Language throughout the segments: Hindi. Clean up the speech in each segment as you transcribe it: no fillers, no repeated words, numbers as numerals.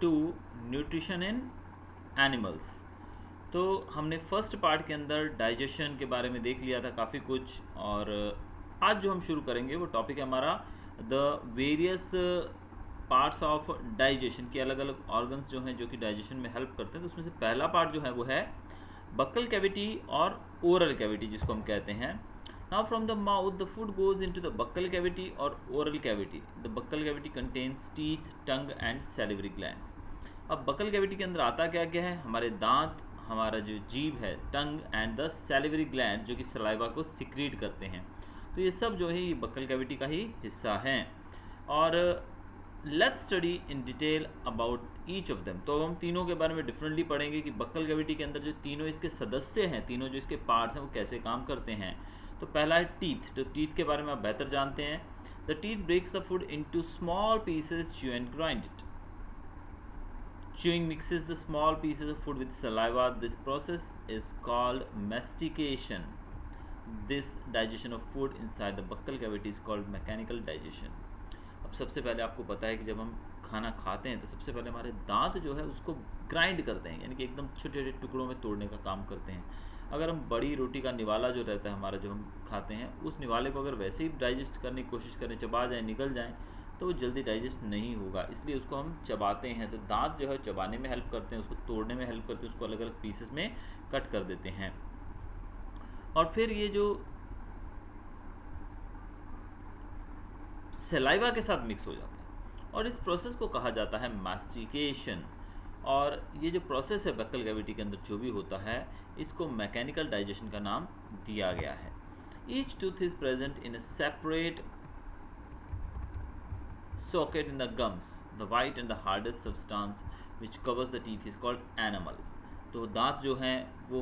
To nutrition in animals. तो हमने फर्स्ट पार्ट के अंदर डाइजेशन के बारे में देख लिया था काफ़ी कुछ, और आज जो हम शुरू करेंगे वो टॉपिक है हमारा the various parts of digestion की, अलग अलग ऑर्गन्स जो हैं जो कि डाइजेशन में हेल्प करते हैं। तो उसमें से पहला पार्ट जो है वो है बक्कल कैविटी और ओरल कैविटी जिसको हम कहते हैं। Now from the mouth the food goes into the buccal cavity और oral cavity. The buccal cavity contains teeth, tongue and salivary glands. अब बक्कल कैविटी के अंदर आता क्या क्या है? हमारे दांत, हमारा जो जीभ है, tongue and the salivary gland जो कि सलाइवा को सिक्रीट करते हैं। तो ये सब जो है ये बक्कल कैविटी का ही हिस्सा हैं। और let's study in detail about each of them. तो हम तीनों के बारे में डिफरेंटली पढ़ेंगे कि बक्कल कैविटी के अंदर जो तीनों इसके सदस्य हैं, तीनों जो इसके पार्ट्स हैं वो कैसे काम करते हैं। तो पहला है टीथ। तो टीथ के बारे में आप बेहतर जानते हैं। The teeth breaks the food into small pieces, chew and grind it. Chewing mixes the small pieces of food with saliva. This process is called mastication. This digestion of food inside the buccal cavity is called mechanical digestion. अब सबसे पहले आपको पता है कि जब हम खाना खाते हैं तो सबसे पहले हमारे दांत जो है उसको ग्राइंड करते हैं, यानी कि एकदम छोटे छोटे टुकड़ों में तोड़ने का काम करते हैं। अगर हम बड़ी रोटी का निवाला जो रहता है हमारा, जो हम खाते हैं, उस निवाले को अगर वैसे ही डाइजेस्ट करने की कोशिश करें, चबा जाए, निकल जाएँ, तो वो जल्दी डाइजेस्ट नहीं होगा, इसलिए उसको हम चबाते हैं। तो दांत जो है चबाने में हेल्प करते हैं, उसको तोड़ने में हेल्प करते हैं, उसको अलग अलग पीसेस में कट कर देते हैं। और फिर ये जो सलाइवा के साथ मिक्स हो जाता है और इस प्रोसेस को कहा जाता है मास्टिकेशन। और ये जो प्रोसेस है बक्कल कैविटी के अंदर जो भी होता है, इसको मैकेनिकल डाइजेशन का नाम दिया गया है। Each tooth is present in a separate socket in the gums. The white and the hardest substance which covers the teeth is called enamel. तो दांत जो हैं वो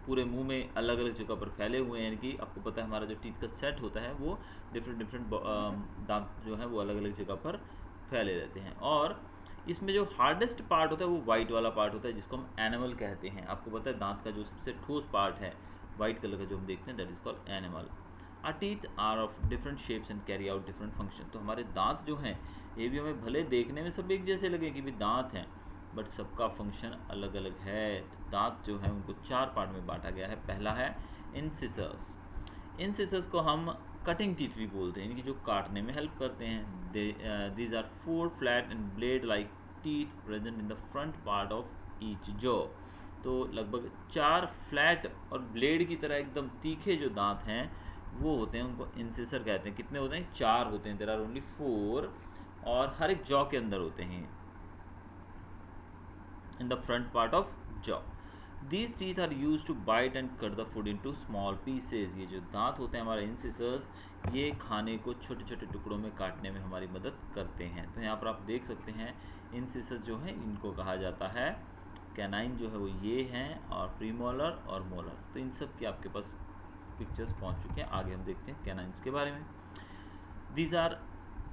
पूरे मुंह में अलग अलग जगह पर फैले हुए हैं, यानी कि आपको पता है हमारा जो टीथ का सेट होता है वो डिफरेंट दांत जो है वो अलग अलग जगह पर फैले रहते हैं। और इसमें जो हार्डेस्ट पार्ट होता है वो वाइट वाला पार्ट होता है जिसको हम एनिमल कहते हैं। आपको पता है दांत का जो सबसे ठोस पार्ट है वाइट कलर का जो हम देखते हैं, that is called animal. Our teeth are of different shapes and carry out different function. तो हमारे दांत जो हैं ये भी हमें भले देखने में सब एक जैसे लगे कि भी दांत हैं, बट सबका फंक्शन अलग अलग है। तो दांत जो है उनको चार पार्ट में बांटा गया है। पहला है इंसिसर्स। इंसिसर्स को हम कटिंग टीथ भी बोलते हैं, यानी कि जो काटने में हेल्प करते हैं। These are 4 flat and blade like teeth present in the front part of each jaw. तो लगभग 4 फ्लैट और ब्लेड की तरह एकदम तीखे जो दांत हैं वो होते हैं, उनको इंसिसर कहते हैं। कितने होते हैं? 4 होते हैं। देयर आर ओनली 4 और हर एक जॉ के अंदर होते हैं in the front part of jaw. These teeth are use to bite and cut the food into small pieces. ये जो दांत होते हैं हमारे इंसिसर्स, ये खाने को छोटे छोटे टुकड़ों में काटने में हमारी मदद करते हैं। तो यहाँ पर आप देख सकते हैं इंसिसर्स जो हैं इनको कहा जाता है कैनाइन, जो है वो ये हैं, और प्रीमोलर और मोलर। तो इन सब के आपके पास पिक्चर्स पहुंच चुके हैं। आगे हम देखते हैं कैनाइन्स के बारे में। These are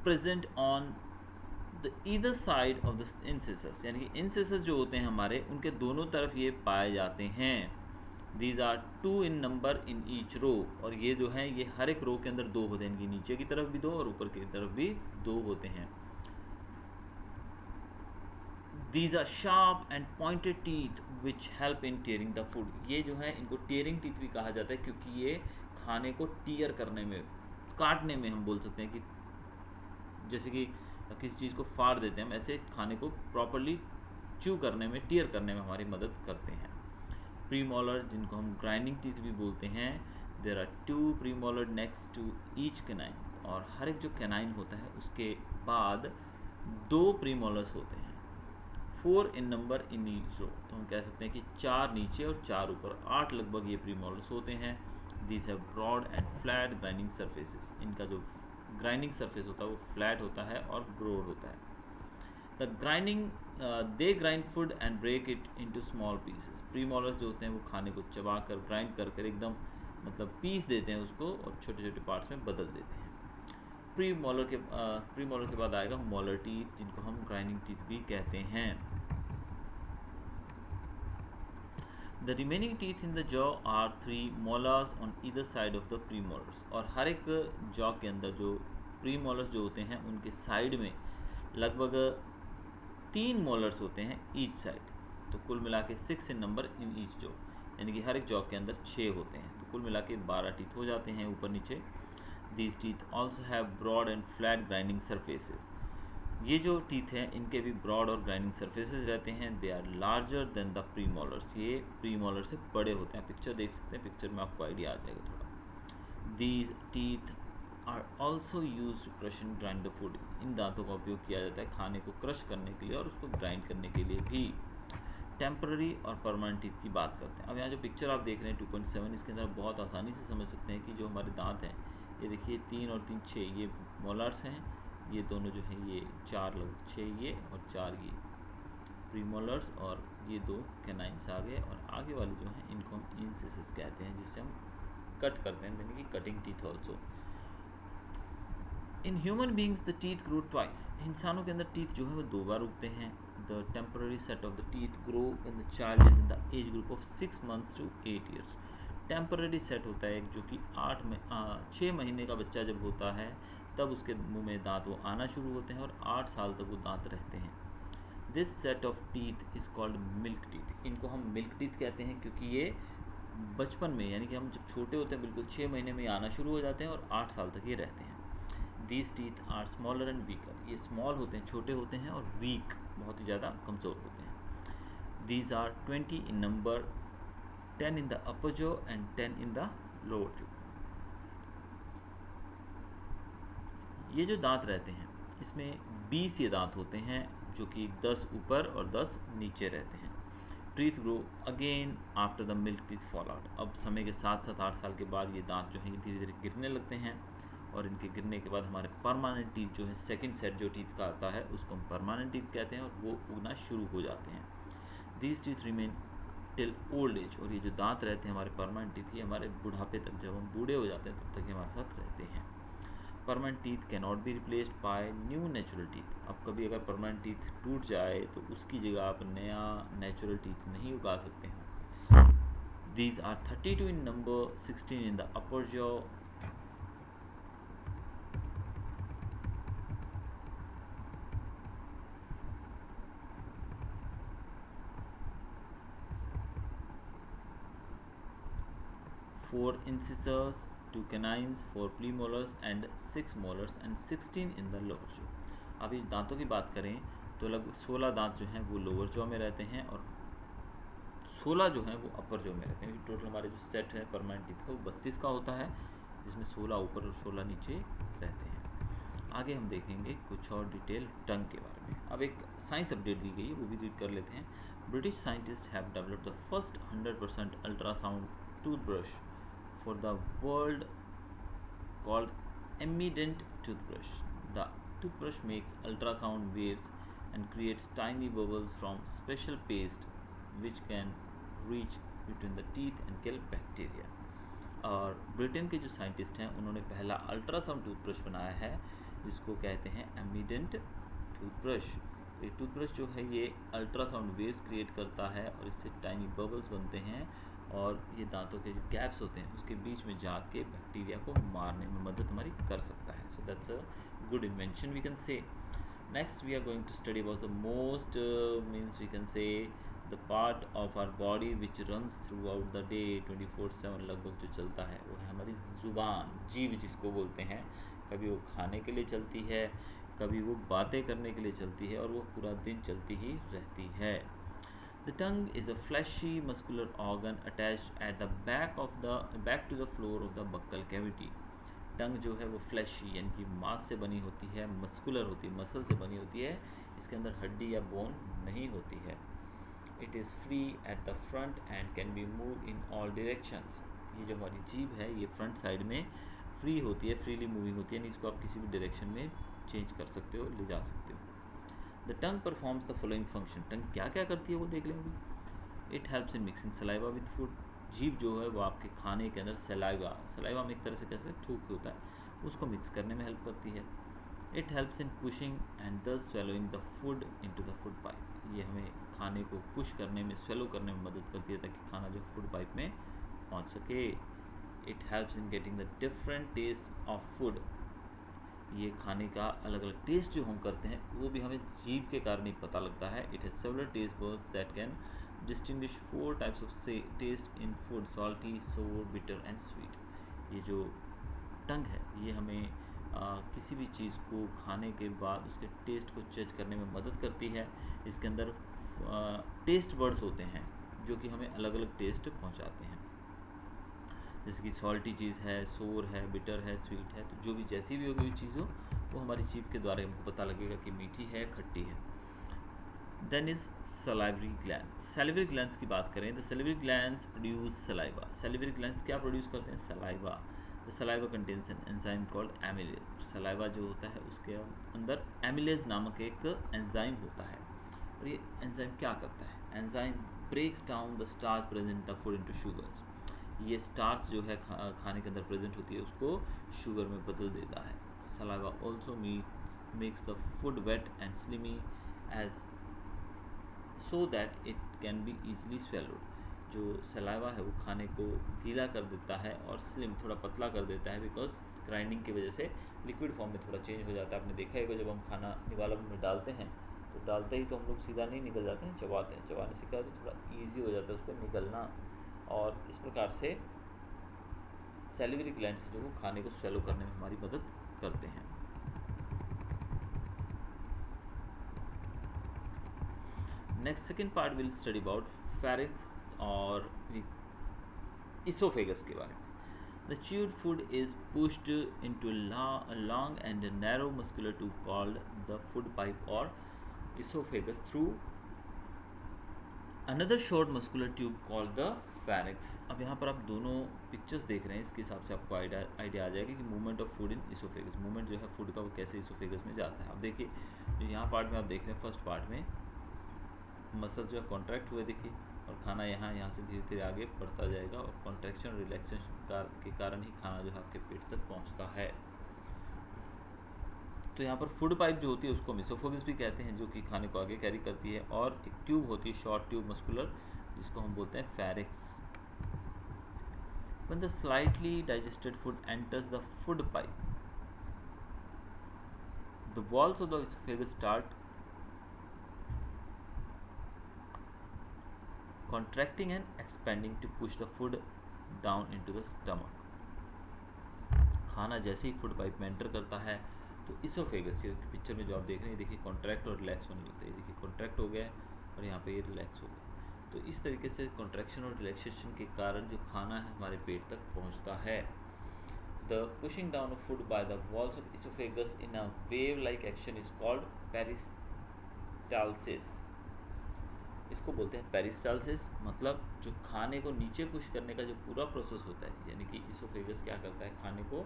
present on the either side of the incisors, यानी कि इंसिसर्स जो होते हैं हमारे उनके दोनों तरफ ये पाए जाते हैं। These are 2 in number in each row. और ये जो है ये हर एक रो के अंदर 2 होते हैं, इनकी नीचे की तरफ भी 2 और ऊपर की तरफ भी 2 होते हैं। These are sharp and pointed teeth which help in tearing the food. ये जो है इनको टीयरिंग टीथ भी कहा जाता है क्योंकि ये खाने को टीयर करने में, काटने में हम बोल सकते हैं कि जैसे कि किसी चीज़ को फाड़ देते हैं, हम ऐसे खाने को प्रॉपरली च्यू करने में, टीयर करने में हमारी मदद करते हैं। प्रीमोलर जिनको हम ग्राइंडिंग टीथ भी बोलते हैं। There are 2 premolar next to each canine. और हर एक जो कैनाइन होता है उसके बाद 2 प्रीमोलर्स होते हैं, 4 इन नंबर इन ईच रो। तो हम कह सकते हैं कि 4 नीचे और 4 ऊपर, 8 लगभग ये प्रीमोलर्स होते हैं। These have broad and flat grinding surfaces. इनका जो ग्राइंडिंग सरफेस होता है वो फ्लैट होता है और ब्रॉड होता है। The grinding they grind food and break it into small pieces. Premolars जो होते हैं वो खाने को चबा कर, ग्राइंड कर कर एकदम मतलब पीस देते हैं उसको और छोटे छोटे पार्ट्स में बदल देते हैं। प्रीमोलर के बाद आएगा मोलर टीथ, जिनको हम ग्राइंडिंग टीथ भी कहते हैं। The remaining teeth in the jaw are 3 molars on either side of the premolars. और हर एक जॉ के अंदर जो प्रीमोलर्स जो होते हैं उनके साइड में लगभग 3 मोलर्स होते हैं ईच साइड। तो कुल मिला के 6 इन नंबर इन ईच जॉ, यानी कि हर एक जॉ के अंदर 6 होते हैं। तो कुल मिला के 12 टीथ हो जाते हैं ऊपर नीचे। These teeth also have broad and flat grinding surfaces. ये जो टीथ हैं इनके भी ब्रॉड और ग्राइंडिंग सर्फेसेस रहते हैं। They are larger than the premolars. ये प्री मोलर से बड़े होते हैं। पिक्चर देख सकते हैं, पिक्चर में आपको आइडिया आ जाएगा थोड़ा। These teeth are also use to crush and grind the food. इन दांतों का उपयोग किया जाता है खाने को क्रश करने के लिए और उसको ग्राइंड करने के लिए भी। टेम्पररी और परमानेंट टीथ की बात करते हैं। अब यहाँ जो पिक्चर आप देख रहे हैं 2.7, इसके अंदर बहुत आसानी से समझ सकते हैं कि जो हमारे दांत हैं, ये देखिए 3 और 3 6, ये मोलर्स हैं। ये दोनों जो हैं ये 4 लगभग 6 ये और 4 ये प्रीमोलर्स, और ये 2 कैनाइंस आ गए। और आगे वाले जो हैं इनको हम इंसिसेस कहते हैं, जिससे हम कट करते हैं, यानी कि cutting teeth also. In human beings the teeth grow twice. इंसानों के अंदर टीथ जो है वो 2 बार उगते हैं। The temporary set of the teeth grow when the child is in the age group of 6 months to 8 years। Temporary set होता है जो कि 6 महीने का बच्चा जब होता है तब उसके मुंह में दांत वो आना शुरू होते हैं और 8 साल तक वो दांत रहते हैं। This set of teeth is called milk teeth. इनको हम मिल्क टीथ कहते हैं क्योंकि ये बचपन में, यानी कि हम जब छोटे होते हैं बिल्कुल 6 महीने में आना शुरू हो जाते हैं और 8 साल तक ये रहते हैं। These teeth are smaller and weaker। ये स्मॉल होते हैं, छोटे होते हैं, और वीक बहुत ही ज़्यादा कमज़ोर होते हैं। These are 20 in number, 10 in the upper jaw and 10 in the lower jaw। ये जो दांत रहते हैं इसमें 20 ये दांत होते हैं जो कि 10 ऊपर और 10 नीचे रहते हैं। Teeth grow again after the milk teeth fall out. अब समय के साथ साथ 8 साल के बाद ये दांत जो हैं धीरे धीरे गिरने लगते हैं, और इनके गिरने के बाद हमारे परमानेंट टीथ जो है, सेकंड सेट जो टीथ का आता है उसको हम परमानेंट टीथ कहते हैं, और वो उगना शुरू हो जाते हैं। These teeth remain till old age. और ये जो दांत रहते हैं हमारे परमानेंट टीथ, ये हमारे बुढ़ापे तक, जब हम बूढ़े हो जाते हैं तब तक ये हमारे साथ रहते हैं। Permanent teeth can not be replaced by new natural teeth. अब कभी अगर परमानेंट टीथ टूट जाए तो उसकी जगह आप नया नेचुरल टीथ नहीं उगा सकते हैं। These are 32 in number, 16 in the upper jaw. Four incisors, 2 canines, 4 premolars and 6 molars and 16 in the lower jaw। अब इस दांतों की बात करें तो लगभग 16 दांत जो हैं वो लोअर जॉ में रहते हैं और 16 जो हैं वो अपर जॉ में रहते हैं। टोटल हमारे जो सेट है परमानेंट टीथ का वो 32 का होता है, जिसमें 16 ऊपर और 16 नीचे रहते हैं। आगे हम देखेंगे कुछ और डिटेल टंग के बारे में। अब एक साइंस अपडेट दी गई है, वो भी रीड कर लेते हैं। British scientist have developed the first 100% ultrasound toothbrush for the world called Amident toothbrush। The toothbrush makes ultrasound waves and creates tiny bubbles from special paste which can reach between the teeth and kill bacteria। और ब्रिटेन के जो साइंटिस्ट हैं उन्होंने पहला अल्ट्रासाउंड टूथब्रश बनाया है जिसको कहते हैं एमिडेंट टूथब्रश। ये टूथब्रश जो है ये अल्ट्रासाउंड वेव्स क्रिएट करता है और इससे टाइनी बबल्स बनते हैं, और ये दांतों के जो गैप्स होते हैं उसके बीच में जाके बैक्टीरिया को मारने में मदद हमारी कर सकता है। So that's a good invention we can say. Next we are going to study about the most means we can say the part of our body which runs throughout the day 24/7 लगभग जो चलता है वो है हमारी ज़ुबान, जीभ जिसको बोलते हैं। कभी वो खाने के लिए चलती है, कभी वो बातें करने के लिए चलती है, और वो पूरा दिन चलती ही रहती है। The tongue is a fleshy muscular organ attached at the back to the floor of the buccal cavity। टंग जो है वो फ्लैशी यानी कि मांस से बनी होती है, मस्कुलर होती है, मसल से बनी होती है, इसके अंदर हड्डी या बोन नहीं होती है। It is free at the front end can be move in all directions. ये जो हमारी जीभ है ये फ्रंट साइड में फ्री होती है, फ्रीली मूविंग होती है, यानी इसको आप किसी भी डायरेक्शन में चेंज कर सकते हो, ले जा सकते हो। The tongue performs the following function. Tongue क्या क्या करती है वो देख लेंगे। It helps in mixing saliva with food. जीभ जो है वो आपके खाने के अंदर सलाइवा में एक तरह से कैसे थूक होता है उसको मिक्स करने में हेल्प करती है। It helps in pushing and thus swallowing the food into the food pipe. ये हमें खाने को पुश करने में, स्वेलो करने में मदद करती है ताकि खाना जो फूड पाइप में पहुंच सके। It helps in getting the different taste of food ये खाने का अलग अलग टेस्ट जो हम करते हैं वो भी हमें जीभ के कारण ही पता लगता है. It has several taste buds that can distinguish 4 types of से टेस्ट इन फूड: सॉल्टी, सोर, बिटर एंड स्वीट. ये जो टंग है ये हमें किसी भी चीज़ को खाने के बाद उसके टेस्ट को जज करने में मदद करती है. इसके अंदर टेस्ट बर्ड्स होते हैं जो कि हमें अलग अलग टेस्ट पहुंचाते हैं. जैसे कि सॉल्टी चीज़ है, सोर है, बिटर है, स्वीट है. तो जो भी जैसी भी होगी चीज़ हो वो हमारी जीभ के द्वारा हमको पता लगेगा कि मीठी है, खट्टी है. Then is salivary gland. Salivary glands की बात करें, the salivary glands produce saliva. Salivary glands क्या प्रोड्यूस करते हैं? Saliva. The saliva contains an enzyme called amylase. Saliva जो होता है उसके अंदर एमिलेज नामक एक एंजाइम होता है. और ये एंजाइम क्या करता है? Enzyme breaks down the starch present in the food into sugars. ये स्टार्च जो है खाने के अंदर प्रेजेंट होती है उसको शुगर में बदल देता है. Saliva also makes the food wet and slimy as so that it can be easily swallowed. जो सलाइवा है वो खाने को गीला कर देता है और स्लिम थोड़ा पतला कर देता है, बिकॉज ग्राइंडिंग की वजह से लिक्विड फॉर्म में थोड़ा चेंज हो जाता है. आपने देखा है कि जब हम खाना निवाला में डालते हैं तो डालते ही तो हम लोग सीधा नहीं निकल जाते हैं, चबाते हैं. चबाने से क्या होता है, थोड़ा ईजी हो जाता है उसको निकलना. और इस प्रकार से सैलिवरी ग्लैंड्स जो वो खाने को स्वेलो करने में हमारी मदद करते हैं. Next second part will study about pharynx और इसोफेगस के बारे में. The chewed food is pushed into a long and narrow muscular tube called the food pipe or esophagus through another short muscular tube called the pharynx. अब यहाँ पर आप दोनों पिक्चर्स देख रहे हैं, इसके हिसाब से आपको आइडिया आ जाएगा कि movement of food in oesophagus. Movement जो है फूड का वो कैसे इसोफेगस में जाता है. अब देखिए जो यहाँ पार्ट में आप देख रहे हैं, फर्स्ट पार्ट में मसल जो है कॉन्ट्रैक्ट हुए देखिए, और खाना यहाँ से धीरे धीरे आगे बढ़ता जाएगा और कॉन्ट्रैक्शन और रिलैक्सेशन के कारण ही खाना जो है आपके पेट तक पहुँचता है. तो यहाँ पर फूड पाइप जो होती है उसको हम इसोफेगस भी कहते हैं, जो कि खाने को आगे कैरी करती है. और एक ट्यूब होती है, शॉर्ट ट्यूब मस्कुलर, जिसको हम बोलते हैं फेरिक्स. When the slightly digested food enters the food pipe, the walls of the esophagus start contracting and expanding to push the food down into the stomach. खाना जैसे ही फूड पाइप में एंटर करता है तो इसोफेगस के पिक्चर में जो आप देख रहे हैं, देखिए कॉन्ट्रैक्ट और रिलैक्स होने लगता है. देखिए कॉन्ट्रैक्ट हो गया और यहाँ पे ये रिलैक्स हो गया. तो इस तरीके से कॉन्ट्रैक्शन और रिलैक्सेशन के कारण जो खाना है हमारे पेट तक पहुँचता है. The pushing down of food by the walls of oesophagus in a wave like action is called peristalsis. इसको बोलते हैं पेरिस्टाल्सिस. मतलब जो खाने को नीचे पुश करने का जो पूरा प्रोसेस होता है, यानी कि इसोफेगस क्या करता है, खाने को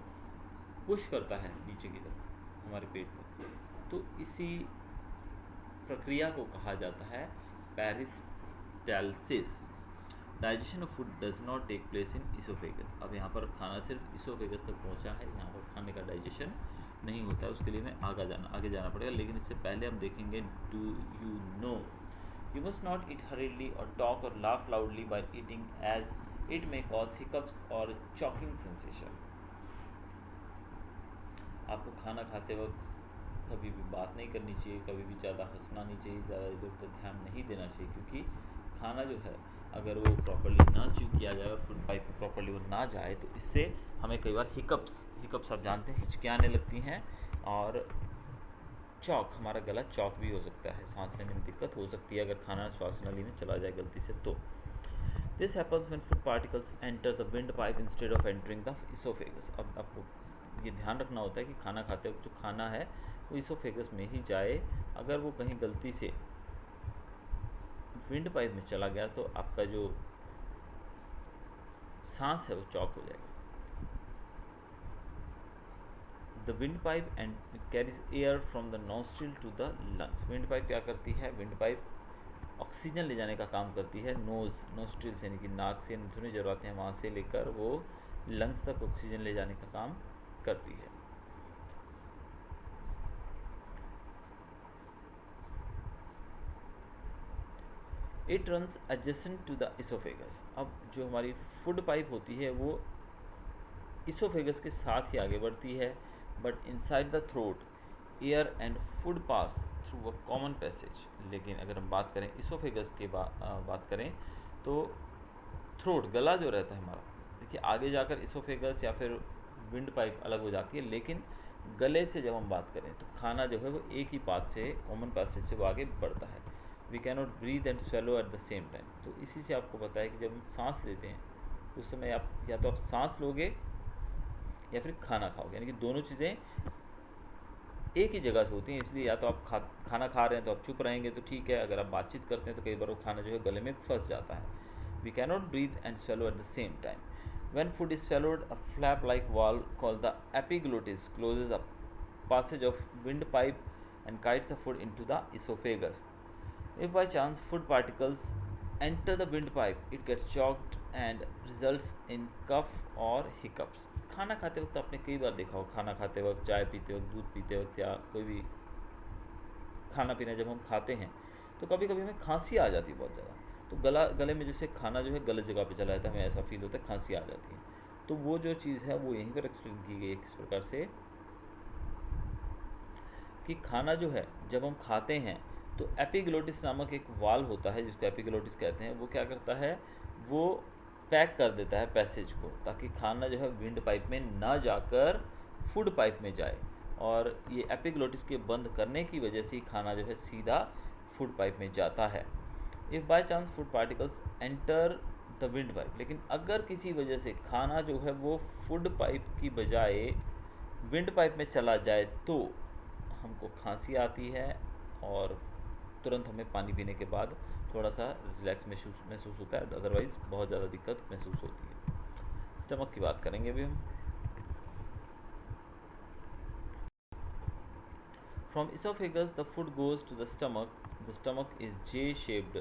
पुश करता है नीचे की तरफ हमारे पेट पर. तो इसी प्रक्रिया को कहा जाता है peristalsis. Digestion of food does not take place in oesophagus. अब यहाँ पर खाना सिर्फ इसोफेगस तक पहुँचा है, यहाँ पर खाने का डाइजेशन नहीं होता है. उसके लिए हमें आगे जाना पड़ेगा. लेकिन इससे पहले हम देखेंगे, do you know, you must not eat hurriedly or talk or laugh loudly while eating, as it may cause hiccups or choking sensation. आपको खाना खाते वक्त कभी भी बात नहीं करनी चाहिए, कभी भी ज़्यादा हंसना नहीं चाहिए, ज़्यादा इधर उधर ध्यान नहीं देना चाहिए, क्योंकि खाना जो है अगर वो प्रॉपर्ली ना च्यू किया जाए और फूड पाइप में प्रॉपर्ली वो ना जाए तो इससे हमें कई बार हिकअप्स आप जानते हैं, हिचकियाँ आने लगती हैं. और चौक, हमारा गला चौक भी हो सकता है, सांस लेने में दिक्कत हो सकती है अगर खाना श्वास नली में चला जाए गलती से. तो this happens when food particles enter the wind pipe instead of entering the oesophagus. अब आपको ये ध्यान रखना होता है कि खाना खाते वक्त जो खाना है वो इसोफेगस में ही जाए. अगर वो कहीं गलती से विंड पाइप में चला गया तो आपका जो सांस है वो चौक हो जाएगा. The wind pipe and carries air from the nostril to the lungs. Wind pipe क्या करती है? विंड पाइप ऑक्सीजन ले जाने का काम करती है. नोस्ट्रिल्स यानी कि नाक से धुने जो आते हैं वहाँ से लेकर वो लंग्स तक ऑक्सीजन ले जाने का काम करती है. It runs adjacent to the oesophagus. अब जो हमारी फूड पाइप होती है वो इसोफेगस के साथ ही आगे बढ़ती है but inside the throat air and food pass through a common passage. लेकिन अगर हम बात करें इसोफेगस के बात करें तो थ्रोट गला जो रहता है हमारा, देखिए आगे जाकर इसोफेगस या फिर विंड पाइप अलग हो जाती है, लेकिन गले से जब हम बात करें तो खाना जो है वो एक ही पाथ से, कॉमन पैसेज से वो आगे बढ़ता है। We can not breathe and swallow at the same time. तो इसी से आपको पता है कि जब हम सांस लेते हैं तो उस समय आप या तो आप सांस लोगे या फिर खाना खाओगे, यानी कि दोनों चीज़ें एक ही जगह से होती हैं। इसलिए या तो आप खाना खा रहे हैं तो आप चुप रहेंगे तो ठीक है, अगर आप बातचीत करते हैं तो कई बार वो खाना जो है गले में फंस जाता है। We can not breathe and swallow at the same time. When food is swallowed, a flap-like valve called the epiglottis closes the passage of windpipe and guides the food into the esophagus. If by chance food particles enter the windpipe, it gets choked and results in cough or hiccups. खाना खाते वक्त आपने कई बार देखा हो, खाना खाते वक्त, चाय पीते वक्त, दूध पीते वक्त या कोई भी खाना पीना जब हम खाते हैं तो कभी कभी हमें खांसी आ जाती है बहुत ज़्यादा। तो गले में जैसे खाना जो है गलत जगह पे चला जाता है, हमें ऐसा फील होता है, खांसी आ जाती है। तो वो जो चीज़ है वो यहीं पर एक्सप्लेन की गई है किस प्रकार से कि खाना जो है जब हम खाते हैं तो एपिग्लोटिस नामक एक वाल्व होता है जिसको एपिग्लोटिस कहते हैं, वो क्या करता है, वो पैक कर देता है पैसेज को, ताकि खाना जो है विंड पाइप में ना जाकर फूड पाइप में जाए। और ये एपिग्लोटिस के बंद करने की वजह से ही खाना जो है सीधा फूड पाइप में जाता है। If by chance food particles enter the wind pipe, लेकिन अगर किसी वजह से खाना जो है वो फूड पाइप की बजाय विंड पाइप में चला जाए तो हमको खांसी आती है और तुरंत हमें पानी पीने के बाद थोड़ा सा रिलैक्स महसूस होता है, अदरवाइज़ बहुत ज़्यादा दिक्कत महसूस होती है। स्टमक की बात करेंगे अभी हम। From esophagus, the food goes to the stomach. The stomach is J-shaped,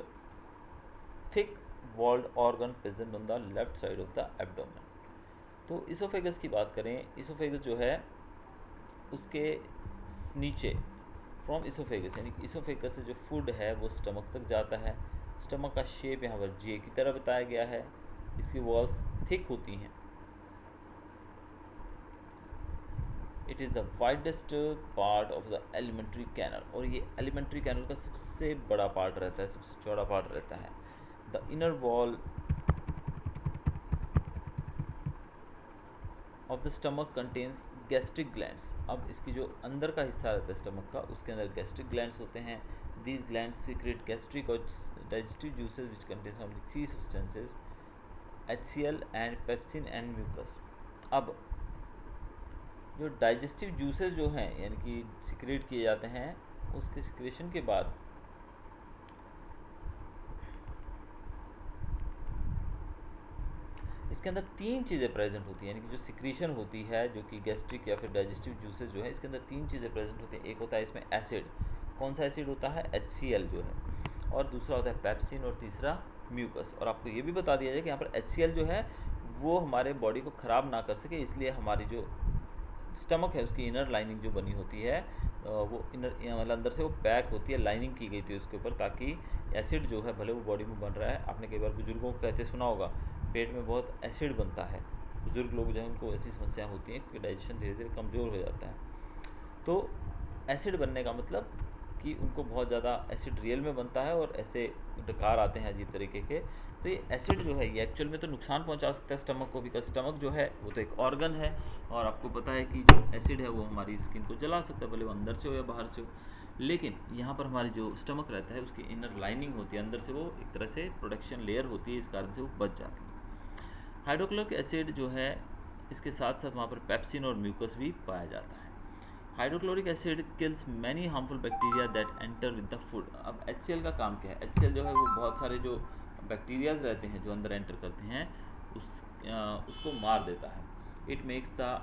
thick-walled organ present on the left side of the abdomen. तो इसोफेगस की बात करें, इसोफेगस जो है उसके नीचे, फ्रॉम इसोफेगस यानी कि इसोफेगस से जो फूड है वो स्टमक तक जाता है। स्टमक का शेप यहाँ पर जे की तरह बताया गया है, इसकी वॉल्स थिक होती हैं। It is the widest part of the alimentary canal, और ये एलिमेंट्री कैनल का सबसे बड़ा पार्ट रहता है, सबसे चौड़ा पार्ट रहता है। The inner wall of the stomach contains gastric glands. अब इसकी जो अंदर का हिस्सा रहता है स्टमक का, उसके अंदर गैस्ट्रिक ग्लैंड्स होते हैं। दीज ग्लैंड्स सीक्रेट गैस्ट्रिक और digestive juices which contains only 3 substances, HCl and pepsin and mucus. अब जो डाइजेस्टिव जूसेस जो हैं यानी कि सिक्रेट किए जाते हैं, उसके सिक्रेशन के बाद इसके अंदर 3 चीज़ें प्रेजेंट होती हैं, यानी कि जो सिक्रीशन होती है जो कि गैस्ट्रिक या फिर डाइजेस्टिव जूसेस जो है, इसके अंदर 3 चीज़ें प्रेजेंट होती हैं। एक होता है इसमें एसिड, कौन सा एसिड होता है, HCl जो है, और दूसरा होता है पेप्सिन, और तीसरा म्यूकस। और आपको ये भी बता दिया जाए कि यहाँ पर HCl जो है वो हमारे बॉडी को ख़राब ना कर सके, इसलिए हमारी जो स्टमक है उसकी इनर लाइनिंग जो बनी होती है वो इनर मतलब अंदर से वो पैक होती है, लाइनिंग की गई थी उसके ऊपर, ताकि एसिड जो है भले वो बॉडी में बन रहा है, आपने कई बार बुजुर्गों को कहते सुना होगा पेट में बहुत एसिड बनता है, बुजुर्ग लोग जो है उनको ऐसी समस्या होती हैं क्योंकि डाइजेशन धीरे धीरे कमज़ोर हो जाता है। तो एसिड बनने का मतलब कि उनको बहुत ज़्यादा एसिड रियल में बनता है और ऐसे डकार आते हैं अजीब तरीके के। तो ये एसिड जो है ये एक्चुअल में तो नुकसान पहुंचा सकता है स्टमक को, बिकॉज स्टमक जो है वो तो एक ऑर्गन है, और आपको पता है कि जो एसिड है वो हमारी स्किन को जला सकता है, भले वो अंदर से हो या बाहर से हो। लेकिन यहाँ पर हमारी जो स्टमक रहता है उसकी इनर लाइनिंग होती है, अंदर से वो एक तरह से प्रोटेक्शन लेयर होती है, इस कारण से वो बच जाती है। हाइड्रोक्लोरिक एसिड जो है इसके साथ साथ वहाँ पर पेप्सिन और म्यूकस भी पाया जाता है। Hydrochloric acid kills many harmful bacteria that enter with the food. अब HCl का काम क्या है, HCl जो है वो बहुत सारे जो बैक्टीरियाज रहते हैं जो अंदर एंटर करते हैं उसको मार देता है। इट मेक्स द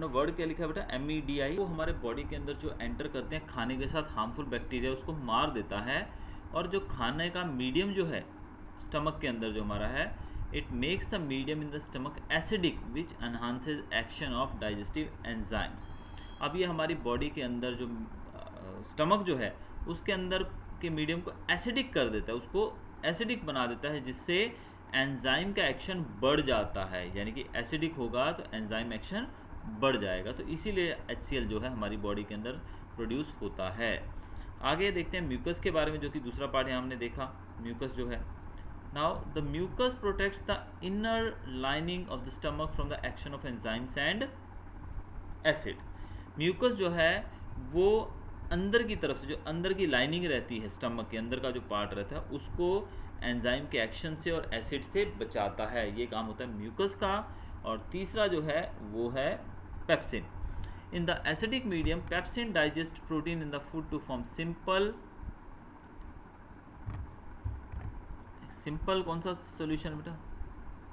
वर्ड क्या लिखा है बेटा, MEDI। वो हमारे बॉडी के अंदर जो एंटर करते हैं खाने के साथ हार्मफुल बैक्टीरिया उसको मार देता है, और जो खाने का मीडियम जो है स्टमक के अंदर जो हमारा है, it makes the medium in the stomach acidic which enhances action of digestive enzymes. अब ये हमारी बॉडी के अंदर जो स्टमक जो है उसके अंदर के मीडियम को एसिडिक कर देता है, उसको एसिडिक बना देता है, जिससे एंजाइम का एक्शन बढ़ जाता है, यानी कि एसिडिक होगा तो एंजाइम एक्शन बढ़ जाएगा, तो इसीलिए HCl जो है हमारी बॉडी के अंदर प्रोड्यूस होता है। आगे देखते हैं म्यूकस के बारे में, जो कि दूसरा पार्ट यहाँ हमने देखा। म्यूकस जो है, now the mucus protects the inner lining of the stomach from the action of enzymes and acid. Mucus जो है वो अंदर की तरफ से, जो अंदर की लाइनिंग रहती है, स्टमक के अंदर का जो पार्ट रहता है, उसको एंजाइम के एक्शन से और एसिड से बचाता है। ये काम होता है म्यूकस का। और तीसरा जो है वो है pepsin. In the acidic medium pepsin digest protein in the food to form simple कौन सा सॉल्यूशन बेटा?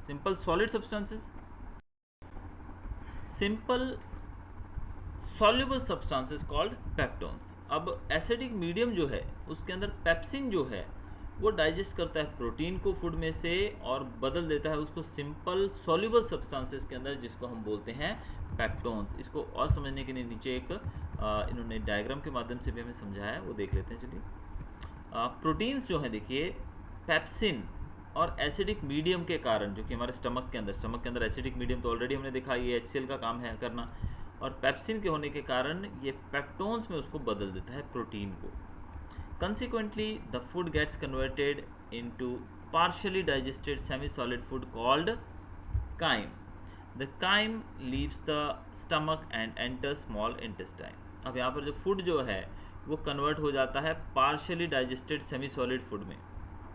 Simple solid substances, simple soluble substances called peptones. अब एसिडिक मीडियम जो है उसके अंदर पेप्सिन जो है वो डाइजेस्ट करता है प्रोटीन को फूड में से और बदल देता है उसको सिंपल सॉल्युबल सब्सटेंसेस के अंदर, जिसको हम बोलते हैं पेप्टोन्स। इसको और समझने के लिए नीचे एक इन्होंने डायग्राम के माध्यम से भी हमें समझाया है, वो देख लेते हैं। चलिए, प्रोटीन्स जो है देखिए, पेप्सिन और एसिडिक मीडियम के कारण, जो कि हमारे स्टमक के अंदर एसिडिक मीडियम तो ऑलरेडी हमने देखा, ये HCl का काम है करना, और पेप्सिन के होने के कारण ये पेप्टोन्स में उसको बदल देता है प्रोटीन को। Consequently, the food gets converted into partially digested semi-solid food called chyme. The chyme leaves the stomach and enters small intestine. अब यहाँ पर जो फूड जो है वो कन्वर्ट हो जाता है partially digested semi solid food में,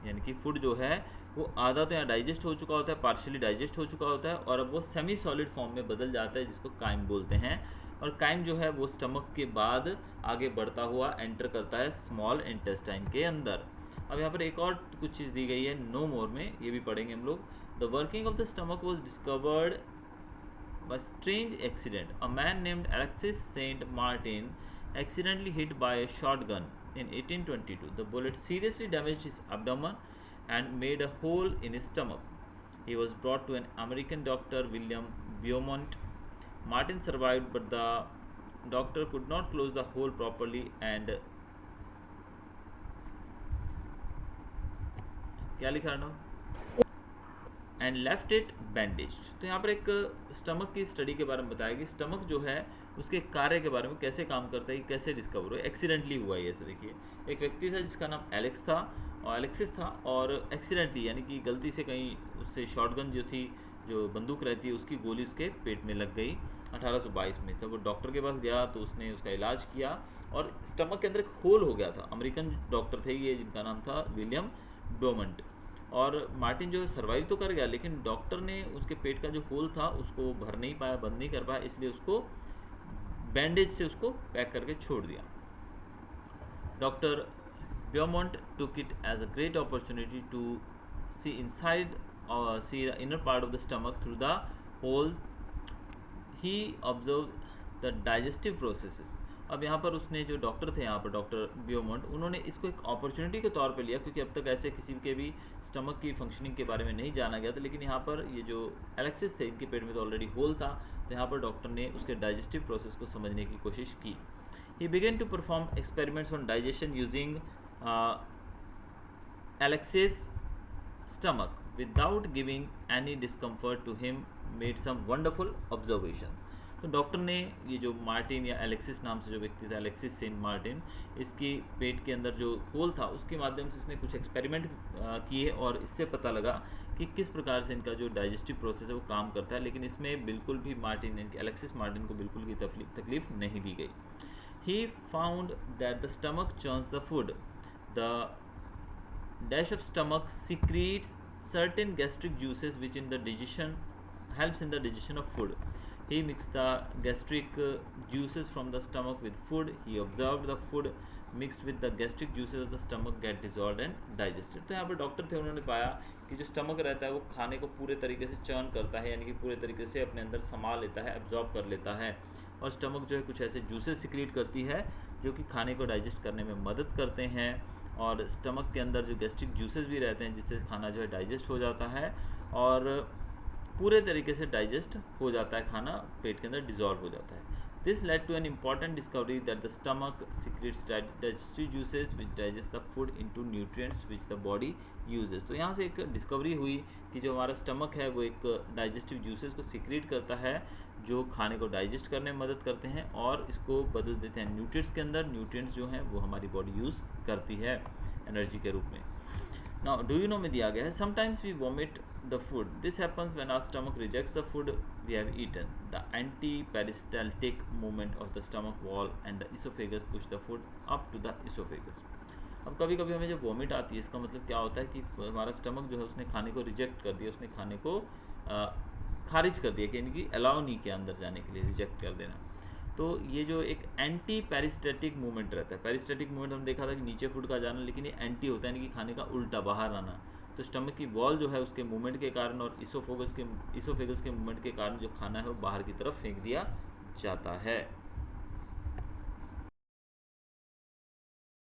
यानी कि फूड जो है वो आधा तो यहाँ डाइजेस्ट हो चुका होता है, पार्शियली डाइजेस्ट हो चुका होता है, और अब वो सेमी सॉलिड फॉर्म में बदल जाता है, जिसको काइम बोलते हैं। और काइम जो है वो स्टमक के बाद आगे बढ़ता हुआ एंटर करता है स्मॉल इंटेस्टाइन के अंदर। अब यहाँ पर एक और कुछ चीज़ दी गई है नो मोर में, ये भी पढ़ेंगे हम लोग। The working of the stomach was discovered by strange accident. A man named Alexis Saint Martin accidentally hit by a shotgun in 1822. The bullet seriously damaged his abdomen and made a hole in his stomach. He was brought to an American doctor, William Beaumont. Martin survived, but the doctor could not close the hole properly and क्या लिखा है ना, एंड लेफ्ट इट बैंडेज्ड। तो यहाँ पर एक स्टमक की स्टडी के बारे में बताया कि स्टमक जो है उसके कार्य के बारे में, कैसे काम करता है, कैसे डिस्कवर हुआ, एक्सीडेंटली हुआ है। ऐसे देखिए, एक व्यक्ति था जिसका नाम एलेक्सिस था, और एक्सीडेंटली यानी कि गलती से कहीं उससे शॉटगन जो थी, जो बंदूक रहती है, उसकी गोली उसके पेट में लग गई 1822 में। तो वो डॉक्टर के पास गया तो उसने उसका इलाज किया और स्टमक के अंदर एक होल हो गया था। अमेरिकन डॉक्टर थे ये, जिनका नाम था विलियम ब्योमंट। और मार्टिन जो है सर्वाइव तो कर गया, लेकिन डॉक्टर ने उसके पेट का जो होल था उसको भर नहीं पाया, बंद नहीं कर पाया, इसलिए उसको बैंडेज से उसको पैक करके छोड़ दिया। Doctor Beaumont took it as a great opportunity to see the inner part of the stomach through the hole. He observed the digestive processes. अब यहाँ पर उसने, जो डॉक्टर थे यहाँ पर डॉक्टर ब्योमंट, उन्होंने इसको एक अपॉर्चुनिटी के तौर पे लिया, क्योंकि अब तक ऐसे किसी के भी स्टमक की फंक्शनिंग के बारे में नहीं जाना गया था। लेकिन यहाँ पर ये जो एलेक्सिस थे, इनके पेट में तो ऑलरेडी होल था, तो यहाँ पर डॉक्टर ने उसके डाइजेस्टिव प्रोसेस को समझने की कोशिश की। He began to perform experiments on digestion using Alexis stomach without giving any discomfort to him, made some wonderful observation. तो डॉक्टर ने ये जो मार्टिन या एलेक्सिस नाम से जो व्यक्ति था, एलेक्सिस सेंट मार्टिन, इसकी पेट के अंदर जो होल था उसके माध्यम से इसने कुछ एक्सपेरिमेंट किए और इससे पता लगा कि किस प्रकार से इनका जो डाइजेस्टिव प्रोसेस है वो काम करता है। लेकिन इसमें बिल्कुल भी एलेक्सिस मार्टिन को बिल्कुल भी तकलीफ नहीं दी गई। He found that the stomach churns the food. The dash of stomach secretes certain gastric juices which in the digestion helps in the digestion of food. He mixed the gastric juices from the stomach with food. He observed the food mixed with the gastric juices of the stomach get dissolved and digested. तो यहाँ पर डॉक्टर थे, उन्होंने पाया कि जो स्टमक रहता है वो खाने को पूरे तरीके से चर्न करता है, यानी कि पूरे तरीके से अपने अंदर समा लेता है, एब्जॉर्ब कर लेता है। और स्टमक जो है कुछ ऐसे जूसेस सिक्रीट करती है जो कि खाने को डाइजेस्ट करने में मदद करते हैं। और स्टमक के अंदर जो गैस्ट्रिक जूसेस भी रहते हैं, जिससे खाना जो है डाइजेस्ट हो जाता है और पूरे तरीके से डाइजेस्ट हो जाता है, खाना पेट के अंदर डिज़ोल्व हो जाता है। This led to an important discovery that the stomach secretes digestive juices which digest the food into nutrients which the body uses. तो यहाँ से एक डिस्कवरी हुई कि जो हमारा स्टमक है वो एक डाइजेस्टिव जूसेस को सिक्रीट करता है जो खाने को डाइजेस्ट करने में मदद करते हैं और इसको बदल देते हैं न्यूट्रिएंट्स के अंदर. न्यूट्रिएंट्स जो हैं वो हमारी बॉडी यूज़ करती है एनर्जी के रूप में. Now, do you know में दिया गया है sometimes we vomit the food. This happens when our stomach rejects the food we have eaten. The anti-peristaltic movement of the stomach wall and the esophagus push the food up to the esophagus. अब कभी कभी हमें जब वॉमिट आती है इसका मतलब क्या होता है कि हमारा स्टमक जो है उसने खाने को रिजेक्ट कर दिया, उसने खाने को खारिज कर दिया कि यानी कि अलाउ नहीं किया अंदर जाने के लिए, रिजेक्ट कर देना. तो ये जो एक एंटी पेरिस्टेटिक मूवमेंट रहता है, पेरिस्टेटिक मूवमेंट हम देखा था कि नीचे फूड का जाना, लेकिन ये एंटी होता है यानी कि खाने का उल्टा बाहर आना. तो स्टमक की वॉल जो है उसके मूवमेंट के कारण और इसोफेगस के मूवमेंट के कारण जो खाना है वो बाहर की तरफ फेंक दिया जाता है.